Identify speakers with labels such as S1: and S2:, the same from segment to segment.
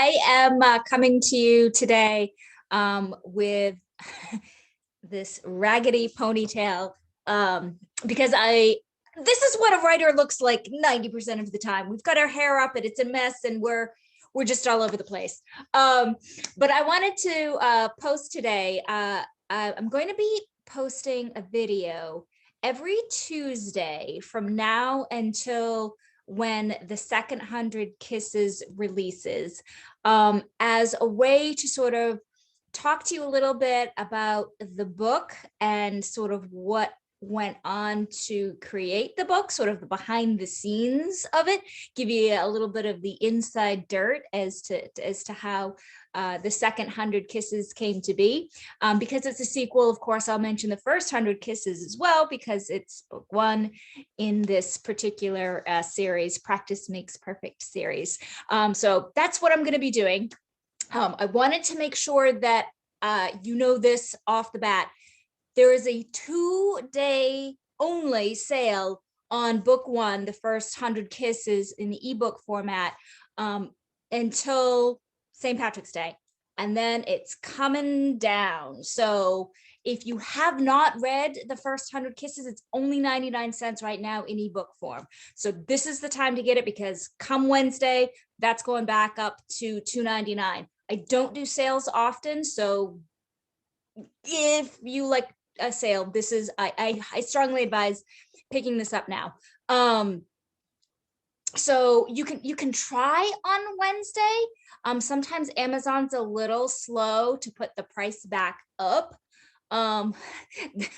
S1: I am coming to you today with this raggedy ponytail because this is what a writer looks like 90% of the time. We've got our hair up and it's a mess and we're just all over the place. But I wanted to post today. I'm going to be posting a video every Tuesday from now until when the second 100 Kisses releases, as a way to sort of talk to you a little bit about the book and sort of what went on to create the book, sort of the behind the scenes of it, give you a little bit of the inside dirt as to how the second 100 Kisses came to be. Because it's a sequel, of course, I'll mention the first 100 Kisses as well, because it's book one in this particular series, Practice Makes Perfect series. So that's what I'm going to be doing. I wanted to make sure that you know this off the bat. There is a 2-day only sale on book one, the first 100 Kisses in the ebook format, until St. Patrick's Day. And then it's coming down. So if you have not read the first 100 Kisses, it's only 99 cents right now in ebook form. So this is the time to get it, because come Wednesday, that's going back up to $2.99. I don't do sales often, so if you like a sale, this is I strongly advise picking this up now. So you can try on Wednesday. Sometimes Amazon's a little slow to put the price back up. They're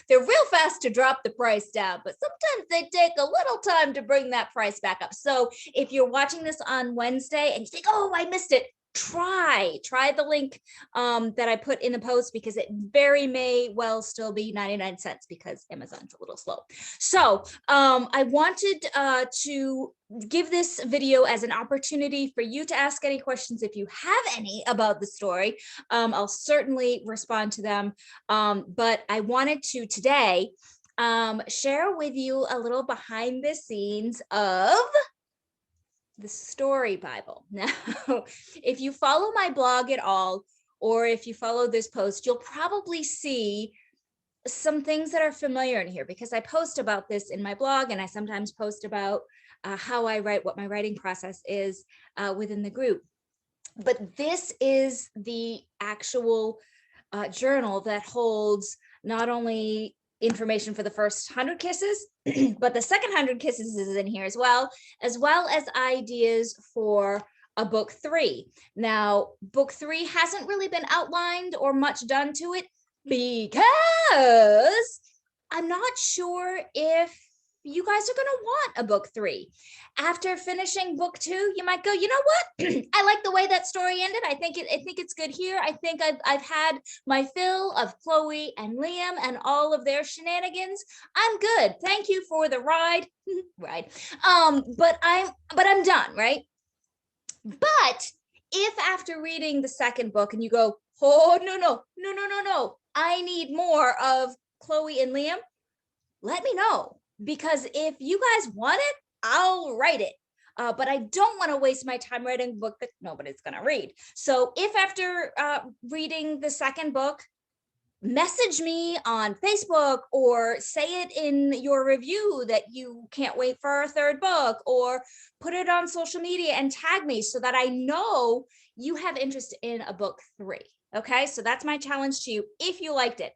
S1: real fast to drop the price down, but sometimes they take a little time to bring that price back up. So if you're watching this on Wednesday and you think, oh, I missed it, try the link that I put in the post, because it very may well still be 99 cents because Amazon's a little slow. So I wanted to give this video as an opportunity for you to ask any questions if you have any about the story. I'll certainly respond to them. But I wanted to today share with you a little behind the scenes of the story Bible. Now, if you follow my blog at all, or if you follow this post, you'll probably see some things that are familiar in here, because I post about this in my blog, and I sometimes post about how I write, what my writing process is within the group. But this is the actual journal that holds not only information for the first 100 Kisses, but the second 100 Kisses is in here as well as ideas for a book 3. Now, book 3 hasn't really been outlined or much done to it, because I'm not sure if you guys are going to want a book 3. After finishing book 2, you might go, you know what? I like the way that story ended. I think it's good here. I think I've had my fill of Chloe and Liam and all of their shenanigans. I'm good. Thank you for the ride. But I'm done, right? But if after reading the second book and you go, oh, no, I need more of Chloe and Liam, let me know. Because if you guys want it, I'll write it. But I don't want to waste my time writing a book that nobody's going to read. So if after reading the second book, message me on Facebook or say it in your review that you can't wait for a third book, or put it on social media and tag me so that I know you have interest in a book 3. Okay, so that's my challenge to you if you liked it.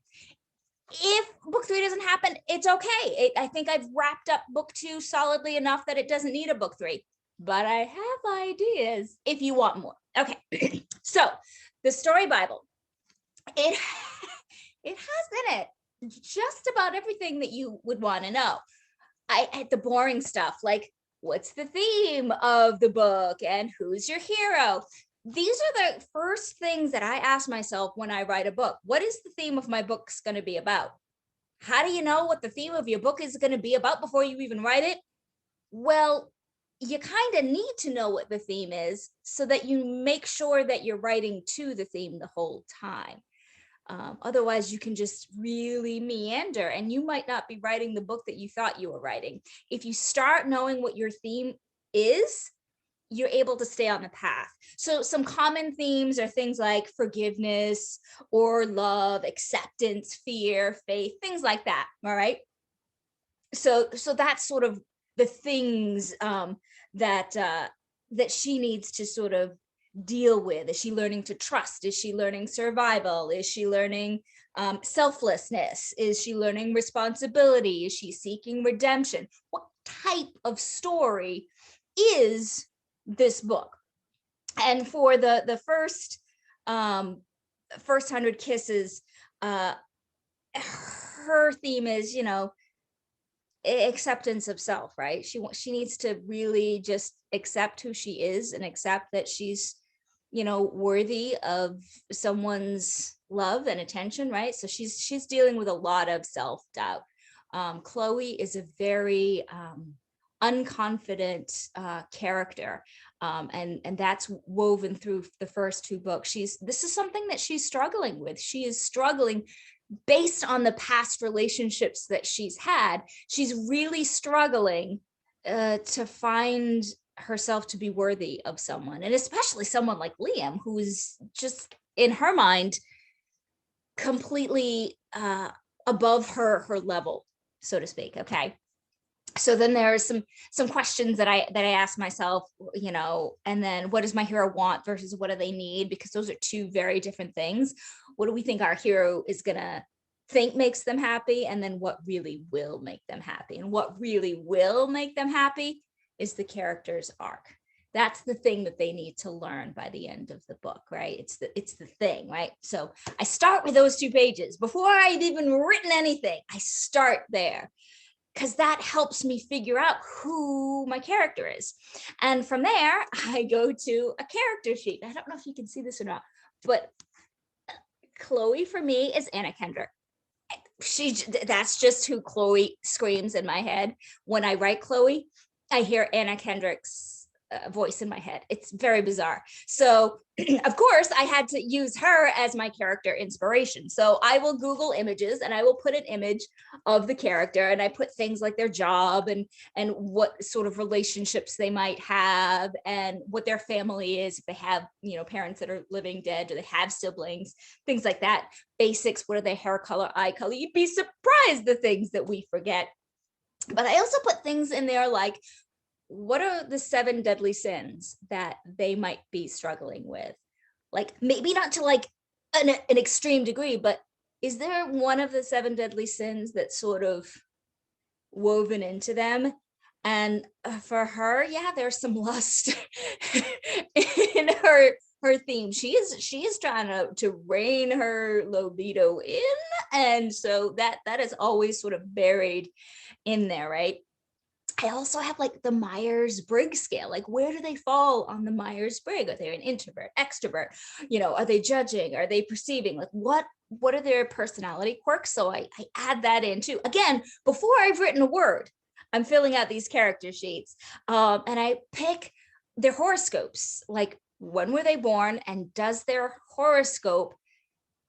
S1: If book 3 doesn't happen, it's okay. I think I've wrapped up book 2 solidly enough that it doesn't need a book 3, but I have ideas if you want more. Okay, so the story Bible, it has in it just about everything that you would want to know. I had the boring stuff like, what's the theme of the book and who's your hero? These are the first things that I ask myself when I write a book. What is the theme of my book's going to be about? How do you know what the theme of your book is going to be about before you even write it? Well, you kind of need to know what the theme is so that you make sure that you're writing to the theme the whole time. Otherwise, you can just really meander and you might not be writing the book that you thought you were writing. If you start knowing what your theme is, you're able to stay on the path. So some common themes are things like forgiveness or love, acceptance, fear, faith, things like that. All right. So that's sort of the things that she needs to sort of deal with. Is she learning to trust? Is she learning survival? Is she learning selflessness? Is she learning responsibility? Is she seeking redemption? What type of story is this book? And for the first 100 kisses, her theme is, acceptance of self, right? She needs to really just accept who she is and accept that she's, worthy of someone's love and attention, right? So she's dealing with a lot of self-doubt. Chloe is a very unconfident character, and that's woven through the first two books. This is something that she's struggling with. She is struggling based on the past relationships that she's had. She's really struggling to find herself to be worthy of someone, and especially someone like Liam, who is just in her mind completely above her level, so to speak. Okay. So then there's some questions that I ask myself, and then what does my hero want versus what do they need? Because those are two very different things. What do we think our hero is gonna think makes them happy, and then what really will make them happy? And what really will make them happy is the character's arc. That's the thing that they need to learn by the end of the book, right? It's the thing, right? So I start with those 2 pages. Before I've even written anything, I start there, because that helps me figure out who my character is. And from there, I go to a character sheet. I don't know if you can see this or not, but Chloe for me is Anna Kendrick. That's just who Chloe screams in my head. When I write Chloe, I hear Anna Kendrick's voice in my head. It's very bizarre. So of course I had to use her as my character inspiration. So I will Google images and I will put an image of the character, and I put things like their job and what sort of relationships they might have and what their family is. If they have, parents that are living dead, do they have siblings, things like that. Basics. What are their hair color, eye color? You'd be surprised the things that we forget. But I also put things in there like, what are the 7 deadly sins that they might be struggling with? Like, maybe not to like an extreme degree, but is there one of the 7 deadly sins that's sort of woven into them? And for her, yeah, there's some lust in her theme. She is trying to rein her libido in, and so that is always sort of buried in there, right? I also have like the Myers-Briggs scale. Like, where do they fall on the Myers-Briggs? Are they an introvert, extrovert? Are they judging? Are they perceiving? Like, what are their personality quirks? So I add that in too. Again, before I've written a word, I'm filling out these character sheets, and I pick their horoscopes. Like, when were they born, and does their horoscope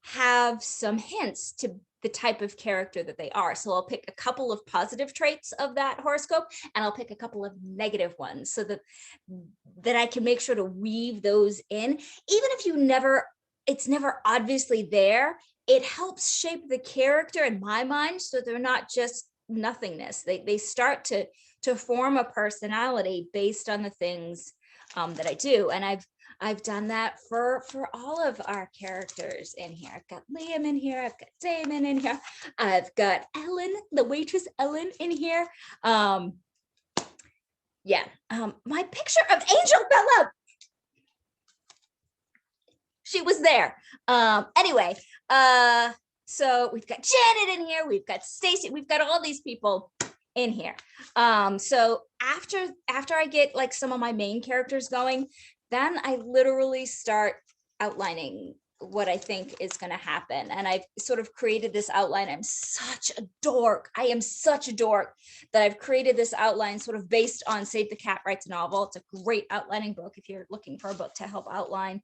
S1: have some hints to the type of character that they are? So I'll pick a couple of positive traits of that horoscope, and I'll pick a couple of negative ones, so that I can make sure to weave those in. Even if it's never obviously there, it helps shape the character in my mind, so they're not just nothingness. They start to form a personality based on the things that I do. And I've done that for all of our characters in here. I've got Liam in here. I've got Damon in here. I've got Ellen, the waitress Ellen, in here. My picture of Angel Bella. She was there. Anyway, so we've got Janet in here. We've got Stacy. We've got all these people in here. So after I get like some of my main characters going, then I literally start outlining what I think is going to happen. And I've sort of created this outline. I'm such a dork. I am such a dork that I've created this outline sort of based on Save the Cat Writes a Novel. It's a great outlining book if you're looking for a book to help outline.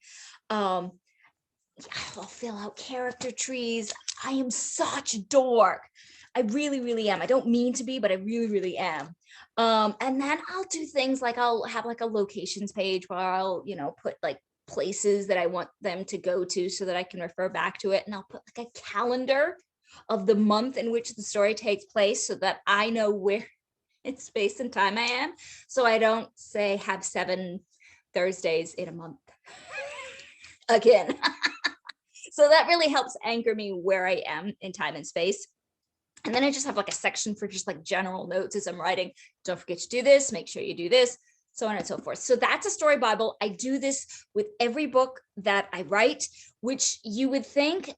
S1: I'll fill out character trees. I am such a dork. I really, really am. I don't mean to be, but I really, really am. And then I'll do things like I'll have like a locations page where I'll, put like places that I want them to go to so that I can refer back to it. And I'll put like a calendar of the month in which the story takes place so that I know where in space and time I am. So I don't say have 7 Thursdays in a month again. So that really helps anchor me where I am in time and space. And then I just have like a section for just like general notes as I'm writing. Don't forget to do this, make sure you do this, so on and so forth. So that's a story Bible. I do this with every book that I write, which you would think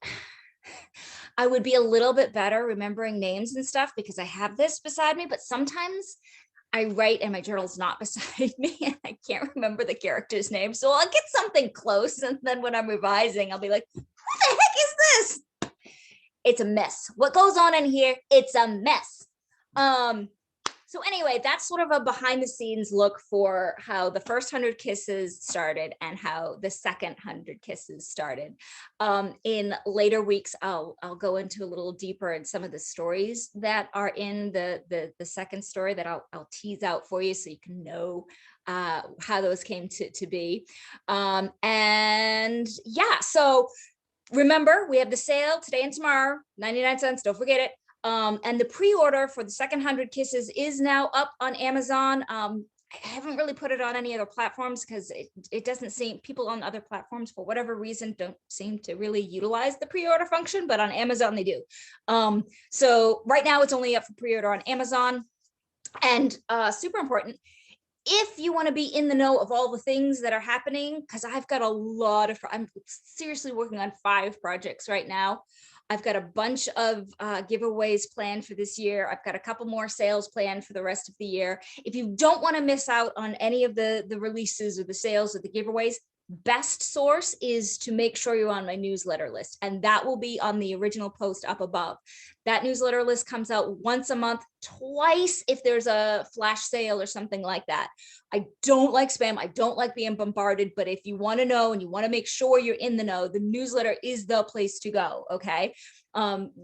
S1: I would be a little bit better remembering names and stuff because I have this beside me, but sometimes I write and my journal's not beside me and I can't remember the character's name. So I'll get something close. And then when I'm revising, I'll be like, who the heck is this? It's a mess. What goes on in here? It's a mess. So anyway, that's sort of a behind the scenes look for how the first 100 kisses started and how the second 100 kisses started. In later weeks, I'll go into a little deeper in some of the stories that are in the second story that I'll tease out for you so you can know how those came to be. And yeah, so remember, we have the sale today and tomorrow, 99 cents. Don't forget it. And the pre-order for the second 100 kisses is now up on Amazon. I haven't really put it on any other platforms because it doesn't seem, people on other platforms for whatever reason don't seem to really utilize the pre-order function, but on Amazon they do. So right now it's only up for pre-order on Amazon. And super important, if you want to be in the know of all the things that are happening, because I've got a lot of, I'm seriously working on 5 projects right now. I've got a bunch of giveaways planned for this year. I've got a couple more sales planned for the rest of the year. If you don't want to miss out on any of the releases or the sales or the giveaways, best source is to make sure you're on my newsletter list, and that will be on the original post up above. That newsletter list comes out once a month, twice if there's a flash sale or something like that. I don't like spam. I don't like being bombarded, but if you want to know and you want to make sure you're in the know, the newsletter is the place to go. Okay.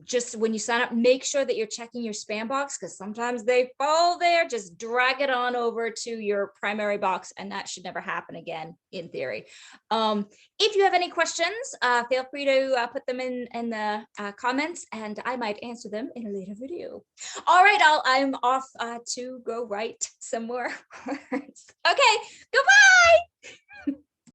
S1: Just when you sign up, make sure that you're checking your spam box because sometimes they fall there. Just drag it on over to your primary box, and that should never happen again, in theory. If you have any questions, feel free to put them in the comments, and I might answer them in a later video. All right, I'm off to go write some more words. Okay, goodbye.